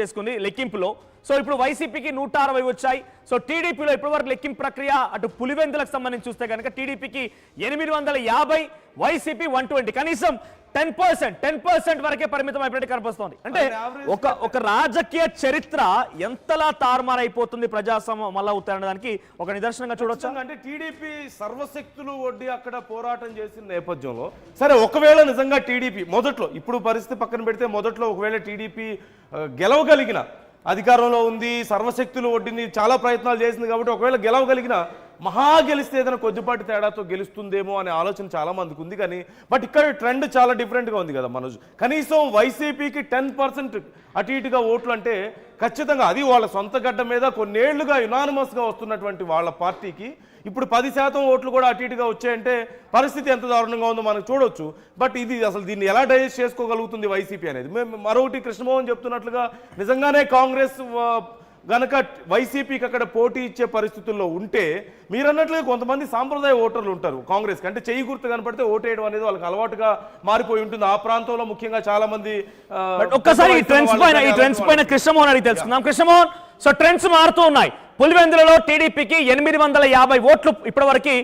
చేసుకుంది లెక్కింపులో. సో ఇప్పుడు వైసీపీకి 160 వచ్చాయి. సో టీడీపీలో ఇప్పటివరకు లెక్కింపు ప్రక్రియ అటు పులివెందులకు సంబంధించి చూస్తే కనుక టీడీపీకి 850, వైసీపీ 120, కనీసం 10% వరకే పరిమితం అయిపోయినట్టు కనిపిస్తోంది. అంటే ఒక రాజకీయ చరిత్ర ఎంతలా తారుమారైపోతుంది, ప్రజాస్వామ్యం మళ్ళా అవుతాయనే దానికి ఒక నిదర్శనంగా చూడొచ్చు. అంటే టీడీపీ సర్వశక్తులు ఒడ్డి అక్కడ పోరాటం చేసిన నేపథ్యంలో సరే ఒకవేళ నిజంగా టీడీపీ మొదట్లో, ఇప్పుడు పరిస్థితి పక్కన పెడితే మొదట్లో ఒకవేళ టీడీపీ గెలవగలిగిన, అధికారంలో ఉంది, సర్వశక్తులు ఒడ్డింది, చాలా ప్రయత్నాలు చేసింది కాబట్టి ఒకవేళ గెలవగలిగిన మహా గెలిస్తే ఏదైనా కొద్దిపాటి తేడాతో గెలుస్తుందేమో అనే ఆలోచన చాలా మందికి ఉంది. కానీ బట్ ఇక్కడ ట్రెండ్ చాలా డిఫరెంట్గా ఉంది కదా మనోజ్. కనీసం వైసీపీకి 10% అటు ఇటుగా ఓట్లు అంటే ఖచ్చితంగా అది వాళ్ళ సొంత గడ్డ మీద కొన్నేళ్లుగా యునానిమస్గా వస్తున్నటువంటి వాళ్ళ పార్టీకి ఇప్పుడు 10% ఓట్లు కూడా అటు ఇటుగా వచ్చాయంటే పరిస్థితి ఎంత దారుణంగా ఉందో మనకు చూడొచ్చు. బట్ ఇది అసలు దీన్ని ఎలా డైజెస్ట్ చేసుకోగలుగుతుంది వైసీపీ అనేది. మరొకటి కృష్ణమోహన్ చెప్తున్నట్లుగా నిజంగానే కాంగ్రెస్ గనక వైసీపీకి అక్కడ పోటీ ఇచ్చే పరిస్థితుల్లో ఉంటే మీరన్నట్లుగా కొంతమంది సాంప్రదాయ ఓటర్లు ఉంటారు కాంగ్రెస్ అంటే చెయ్యి గుర్తు కనపడితే ఓటేయడం అనేది వాళ్ళకి అలవాటుగా మారిపోయి ఉంటుంది. ఆ ప్రాంతంలో ముఖ్యంగా చాలా మంది ఒక్కసారి ఈ ట్రెండ్స్ పైన కృష్ణమోహన్ అడిగి తెలుసుకుందాం. కృష్ణమోహన్, సో ట్రెండ్స్ మారుతూ ఉన్నాయి. పులివెందులలో టీడీపీకి 850 ఓట్లు ఇప్పటివరకు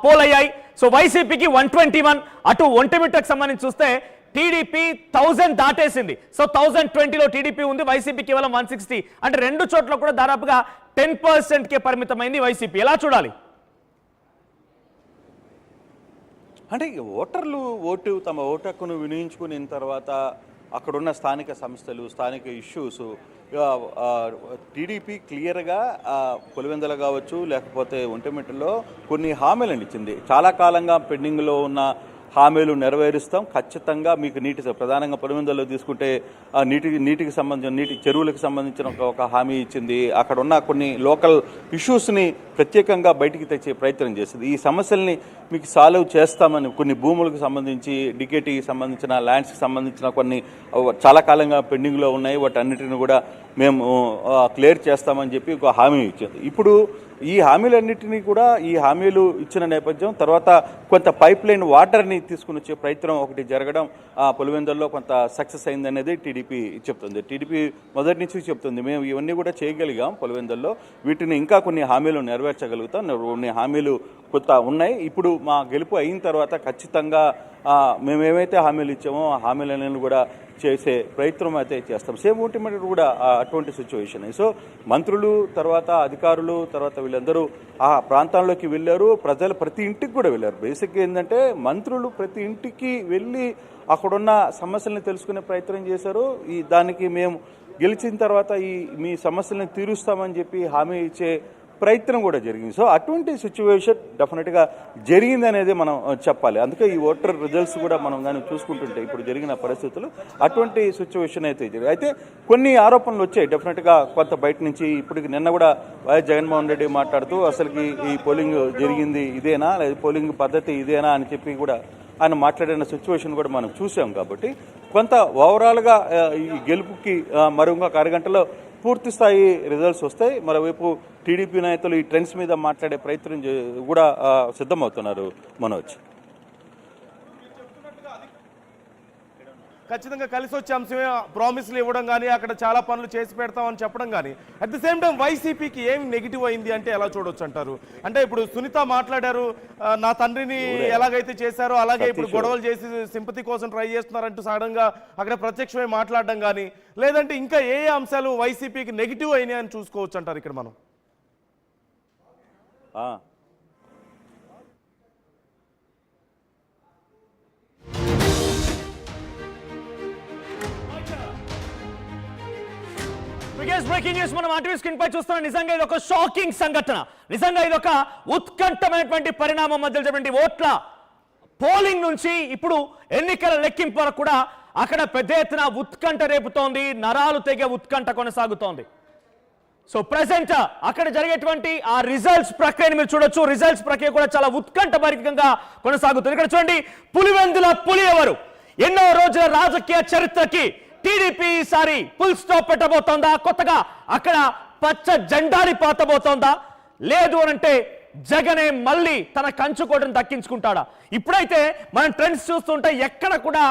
పోల్ అయ్యాయి. సో వైసీపీకి 121, అటు ఒంటిమిట్టకు సంబంధించి చూస్తే టీడీపీ 1000 దాటేసింది. సో 1020లో టీడీపీ ఉంది, వైసీపీ కేవలం 160. అంటే రెండు చోట్ల కూడా దాదాపుగా 10%కే పరిమితమైంది వైసీపీ. ఎలా చూడాలి? అంటే ఓటర్లు తమ ఓటు హక్కును వినియోగించుకున్న తర్వాత అక్కడున్న స్థానిక సంస్థలు, స్థానిక ఇష్యూస్, టీడీపీ క్లియర్గా పులివెందుల కావచ్చు లేకపోతే ఒంటిమిట్టలో కొన్ని హామీలను ఇచ్చింది. చాలా కాలంగా పెండింగ్లో ఉన్న హామీలు నెరవేరుస్తాం, ఖచ్చితంగా మీకు ప్రధానంగా పులివెందులలో తీసుకుంటే నీటికి సంబంధించిన చెరువులకు సంబంధించిన ఒక హామీ ఇచ్చింది. అక్కడ ఉన్న కొన్ని లోకల్ ఇష్యూస్ని ప్రత్యేకంగా బయటికి తెచ్చే ప్రయత్నం చేసింది. ఈ సమస్యల్ని మీకు సాల్వ్ చేస్తామని, కొన్ని భూములకు సంబంధించి, డికేటీకి సంబంధించిన ల్యాండ్స్కి సంబంధించిన కొన్ని చాలా కాలంగా పెండింగ్లో ఉన్నాయి, వాటన్నిటిని కూడా మేము క్లియర్ చేస్తామని చెప్పి ఒక హామీ ఇచ్చింది. ఇప్పుడు ఈ హామీలన్నింటినీ కూడా ఈ హామీలు ఇచ్చిన నేపథ్యం తర్వాత కొంత పైప్ లైన్ వాటర్ని తీసుకుని వచ్చే ప్రయత్నం ఒకటి జరగడం పులివెందుల్లో కొంత సక్సెస్ అయిందనేది టీడీపీ చెప్తుంది. టీడీపీ మొదటి నుంచి చెప్తుంది మేము ఇవన్నీ కూడా చేయగలిగాం పులివెందుల్లో, వీటిని ఇంకా కొన్ని హామీలు నెరవేర్చగలుగుతాం, కొన్ని హామీలు కొత్త ఉన్నాయి. ఇప్పుడు మా గెలుపు అయిన తర్వాత ఖచ్చితంగా మేమేమైతే హామీలు ఇచ్చామో ఆ హామీలను కూడా చేసే ప్రయత్నం అయితే చేస్తాం. సేమ్ ఒంటిమిట్ట కూడా అటువంటి సిచ్యువేషన్. సో మంత్రులు తర్వాత అధికారులు తర్వాత వీళ్ళందరూ ఆ ప్రాంతాల్లోకి వెళ్ళారు, ప్రజలు ప్రతి ఇంటికి కూడా వెళ్ళారు. బేసిక్గా ఏంటంటే మంత్రులు ప్రతి ఇంటికి వెళ్ళి అక్కడున్న సమస్యల్ని తెలుసుకునే ప్రయత్నం చేశారు. దానికి మేము గెలిచిన తర్వాత మీ సమస్యలను తీరుస్తామని చెప్పి హామీ ఇచ్చే ప్రయత్నం కూడా జరిగింది. సో అటువంటి సిచ్యువేషన్ డెఫినెట్గా జరిగింది అనేది మనం చెప్పాలి. అందుకే ఈ ఓటర్ రిజల్ట్స్ కూడా మనం కానీ చూసుకుంటుంటే ఇప్పుడు జరిగిన పరిస్థితులు అటువంటి సిచ్యువేషన్ అయితే జరిగింది. అయితే కొన్ని ఆరోపణలు వచ్చాయి డెఫినెట్గా కొంత బయట నుంచి. ఇప్పటికి నిన్న కూడా వైఎస్ జగన్మోహన్ రెడ్డి మాట్లాడుతూ అసలుకి ఈ పోలింగ్ జరిగింది ఇదేనా, లేదా పోలింగ్ పద్ధతి ఇదేనా అని చెప్పి కూడా ఆయన మాట్లాడిన సిచ్యువేషన్ కూడా మనం చూసాం. కాబట్టి కొంత ఓవరాల్గా ఈ గెలుపుకి మరో ఇంకొక అరగంటలో పూర్తి స్థాయి రిజల్ట్స్ వస్తాయి. మరోవైపు టీడీపీ నాయకులు ఈ ట్రెండ్స్ మీద మాట్లాడే ప్రయత్నం కూడా సిద్ధమవుతున్నారు మనోజ్. ఖచ్చితంగా కలిసి వచ్చే అంశమే ప్రామిస్లు ఇవ్వడం కానీ అక్కడ చాలా పనులు చేసి పెడతామని చెప్పడం కానీ అట్ ది సేమ్ టైం వైసీపీకి ఏం నెగిటివ్ అయింది అంటే ఎలా చూడొచ్చు అంటారు? అంటే ఇప్పుడు సునీత మాట్లాడారు, నా తండ్రిని ఎలాగైతే చేశారో అలాగే ఇప్పుడు గొడవలు చేసి సింపతి కోసం ట్రై చేస్తున్నారంటూ సడన్ గా అక్కడ ప్రత్యక్షమై మాట్లాడడం కానీ, లేదంటే ఇంకా ఏ అంశాలు వైసీపీకి నెగిటివ్ అయినాయి అని చూసుకోవచ్చు అంటారు ఇక్కడ మనం? బ్రేకింగ్ న్యూస్ మనం ఆర్టీవీ స్క్రీన్ పై చూస్తున్నాం. నిజంగా ఇది ఒక షాకింగ్ సంఘటన, నిజంగా ఇది ఒక ఉత్కంఠమైనటువంటి పరిణామం. మధ్య ఓట్ల పోలింగ్ నుంచి ఇప్పుడు ఎన్నికల లెక్కింపు వరకు కూడా అక్కడ పెద్ద ఎత్తున ఉత్కంఠ రేపుతోంది, నరాలు తెగే ఉత్కంఠ కొనసాగుతోంది. సో ప్రెసెంట్ అక్కడ జరిగేటువంటి ఆ రిజల్ట్స్ ప్రక్రియను మీరు చూడొచ్చు. రిజల్ట్స్ ప్రక్రియ కూడా చాలా ఉత్కంఠభరితంగా కొనసాగుతుంది. ఇక్కడ చూడండి, పులివెందుల పులి ఎవరు? ఎన్నో రోజుల రాజకీయ చరిత్రకి టీడీపీ ఈసారి ఫుల్ స్టాప్ పెట్టబోతోందా? కొత్తగా అక్కడ పచ్చ జెండాని పాతబోతోందా? లేదు అనంటే జగనే మళ్ళీ తన కంచుకోటను దక్కించుకుంటాడా? ఇప్పుడైతే మనం ట్రెండ్స్ చూస్తుంటే ఎక్కడ కూడా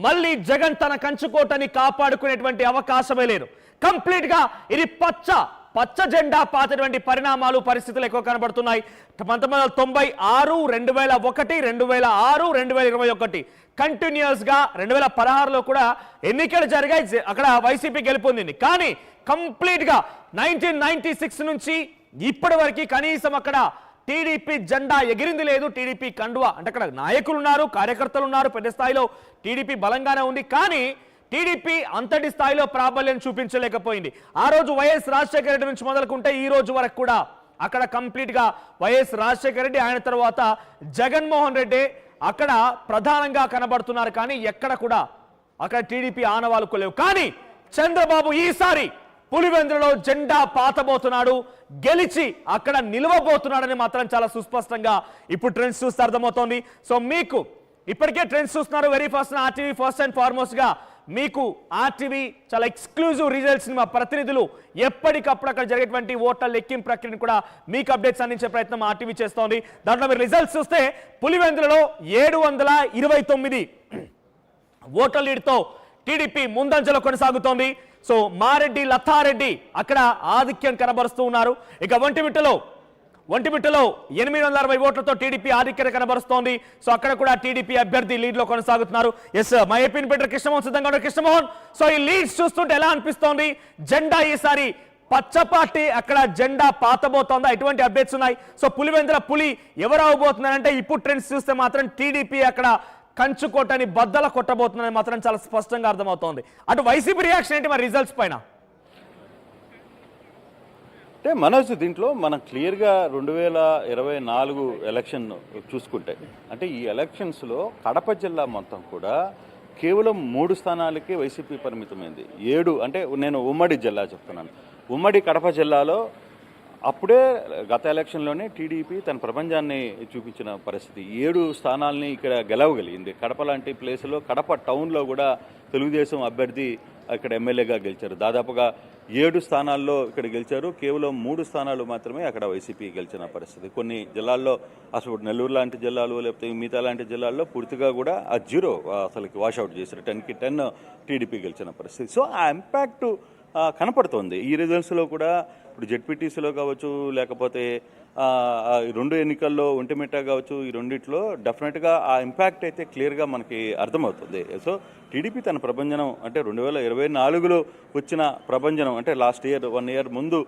మళ్ళీ జగన్ తన కంచుకోటని కాపాడుకునేటువంటి అవకాశమే లేదు. కంప్లీట్ గా ఇది పచ్చ జెండా పాతటువంటి పరిణామాలు పరిస్థితులు ఎక్కువ కనబడుతున్నాయి. 1996, 2001, 2006, 2021 కంటిన్యూస్ గా 2016లో కూడా ఎన్నికలు జరిగాయి. అక్కడ వైసీపీ గెలుపొందింది. కానీ కంప్లీట్ గా 1996 నుంచి ఇప్పటి వరకు కనీసం అక్కడ టీడీపీ జెండా ఎగిరింది లేదు. టీడీపీ కండువా అంటే అక్కడ నాయకులు ఉన్నారు, కార్యకర్తలు ఉన్నారు, పెద్ద స్థాయిలో టీడీపీ బలంగానే ఉంది. కానీ టీడీపీ అంతటి స్థాయిలో ప్రాబల్యం చూపించలేకపోయింది. ఆ రోజు వైఎస్ రాజశేఖర రెడ్డి నుంచి మొదలుకుంటే ఈ రోజు వరకు కూడా అక్కడ కంప్లీట్ గా వైఎస్ రాజశేఖర రెడ్డి, ఆయన తర్వాత జగన్మోహన్ రెడ్డి అక్కడ ప్రధానంగా కనబడుతున్నారు. కానీ ఎక్కడ కూడా అక్కడ టీడీపీ ఆనవాలు కొలేవు. కానీ చంద్రబాబు ఈసారి పులివెందులలో జెండా పాతబోతున్నాడు, గెలిచి అక్కడ నిలవబోతున్నాడని మాత్రం చాలా సుస్పష్టంగా ఇప్పుడు ట్రెండ్స్ చూస్తే అర్థమవుతోంది. సో మీకు ఇప్పటికే ట్రెండ్స్ చూస్తున్నారు. Very first RTV first and foremost గా మీకు ఆర్టీవీ చాలా ఎక్స్క్లూజివ్ రిజల్ట్స్ ని మా ప్రతినిధులు ఎప్పటికప్పుడు అక్కడ జరిగేటువంటి ఓట్ల లెక్కింపు ప్రక్రియను కూడా మీకు అప్డేట్స్ అందించే ప్రయత్నం ఆర్టీవీ చేస్తోంది. దాంట్లో మీరు రిజల్ట్స్ చూస్తే పులివెందులలో 729 ఓట్ల లీడ్తో టీడీపీ ముందంజలో కొనసాగుతోంది. సో మారెడ్డి, లతారెడ్డి అక్కడ ఆధిక్యం కనబరుస్తూ ఉన్నారు. ఇక ఒంటిమిట్టలో 860 ఓట్లతో టీడీపీ ఆధిక్యత కనబరుస్తోంది. సో అక్కడ కూడా టీడీపీ అభ్యర్థి లీడ్ లో కొనసాగుతున్నారు. ఎస్ మా ఏపీని పెట్టిన కృష్ణమోహన్ సిద్ధంగా ఉన్నారు. కృష్ణమోహన్, సో ఈ లీడ్స్ చూస్తుంటే ఎలా అనిపిస్తోంది? జెండా ఈసారి పచ్చ పార్టీ అక్కడ జెండా పాతబోతోందా? ఎటువంటి అప్డేట్స్ ఉన్నాయి? సో పులివెందుల పులి ఎవరు అవబోతున్నారంటే ఇప్పుడు ట్రెండ్స్ చూస్తే మాత్రం టీడీపీ అక్కడ కంచుకోటని బద్దల కొట్టబోతుందని మాత్రం చాలా స్పష్టంగా అర్థమవుతోంది. అటు వైసీపీ రియాక్షన్ ఏంటి మరి రిజల్ట్స్ పైన? అంటే మనోజ్, దీంట్లో మనం క్లియర్గా 2024 ఎలక్షన్ చూసుకుంటే, అంటే ఈ ఎలక్షన్స్లో కడప జిల్లా మొత్తం కూడా కేవలం 3 స్థానాలకే వైసీపీ పరిమితమైంది. 7 అంటే నేను ఉమ్మడి జిల్లా చెప్తున్నాను. ఉమ్మడి కడప జిల్లాలో అప్పుడే గత ఎలక్షన్లోనే టీడీపీ తన ప్రపంచాన్ని చూపించిన పరిస్థితి. 7 స్థానాల్ని ఇక్కడ గెలవగలిగింది. కడప లాంటి ప్లేస్లో, కడప టౌన్లో కూడా తెలుగుదేశం అభ్యర్థి ఇక్కడ ఎమ్మెల్యేగా గెలిచారు. దాదాపుగా 7 స్థానాల్లో ఇక్కడ గెలిచారు. కేవలం 3 స్థానాలు మాత్రమే అక్కడ వైసీపీ గెలిచిన పరిస్థితి. కొన్ని జిల్లాల్లో అసలు నెల్లూరు లాంటి జిల్లాలు, లేకపోతే మిగతా లాంటి జిల్లాల్లో పూర్తిగా కూడా ఆ 0 అసలుకి వాషౌట్ చేశారు. 10కి 10 టీడీపీ గెలిచిన పరిస్థితి. సో ఆ ఇంపాక్ట్ కనపడుతోంది ఈ రిజల్ట్స్లో కూడా. ఇప్పుడు జెడ్పీటీసీలో కావచ్చు, లేకపోతే 2 ఎన్నికల్లో ఒంటిమిట్ట కావచ్చు, ఈ రెండిట్లో డెఫినెట్గా ఆ ఇంపాక్ట్ అయితే క్లియర్గా మనకి అర్థమవుతుంది. సో టీడీపీ తన ప్రభంజనం అంటే 2024లో వచ్చిన ప్రభంజనం అంటే లాస్ట్ ఇయర్ 1 ఇయర్ ముందు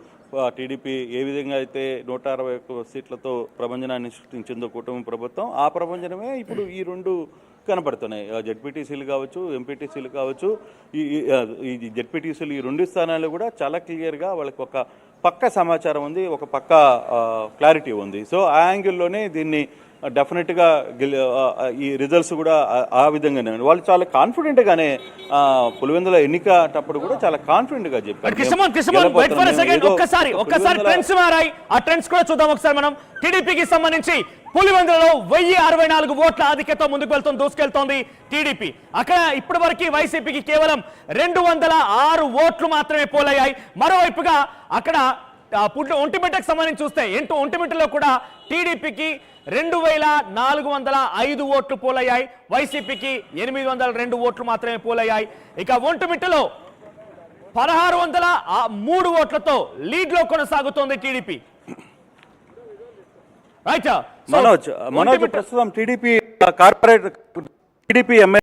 టీడీపీ ఏ విధంగా అయితే 161 సీట్లతో ప్రభంజనాన్ని సృష్టించిందో కూటమి ప్రభుత్వం, ఆ ప్రభంజనమే ఇప్పుడు ఈ 2 కనపడుతున్నాయి. జెడ్పీటీసీలు కావచ్చు, ఎంపీటీసీలు కావచ్చు. ఈ జెడ్పీటీసీలు ఈ 2 స్థానాలు కూడా చాలా క్లియర్గా వాళ్ళకి ఒక పక్క సమాచారం ఉంది, ఒక పక్క క్లారిటీ ఉంది. సో ఆ యాంగిల్లోనే దీన్ని డెఫినెట్గా ఈ రిజల్ట్స్ కూడా ఆ విధంగానే వాళ్ళు చాలా కాన్ఫిడెంట్గానే పులివెందుల ఎన్నికటప్పుడు కూడా చాలా కాన్ఫిడెంట్గా చెప్పారు. ఒక్కసారి ట్రెండ్స్ మారాయి. ఆ ట్రెండ్స్ కూడా చూద్దాం ఒకసారి మనం. టీడీపీకి సంబంధించి పులివెందులలో 1064 ఓట్ల ఆధిక్యత ముందుకు దూసుకెళ్తోంది టీడీపీ. అక్కడ ఇప్పటి వరకు వైసీపీకి కేవలం 206 ఓట్లు మాత్రమే పోలయ్యాయి. మరోవైపుగా అక్కడ ఒంటిమిట్టకు సంబంధించి చూస్తే ఒంటిమిట్టలో కూడా టీడీపీకి 2405 ఓట్లు పోలయ్యాయి. వైసీపీకి 802 ఓట్లు మాత్రమే పోలయ్యాయి. ఇక ఒంటిమిట్టలో 1603 ఓట్లతో లీడ్ లో కొనసాగుతోంది టీడీపీ. మనోజ్ ప్రస్తుతం టీడీపీ కార్పొరేట్ టీడీపీ ఎమ్మెల్యే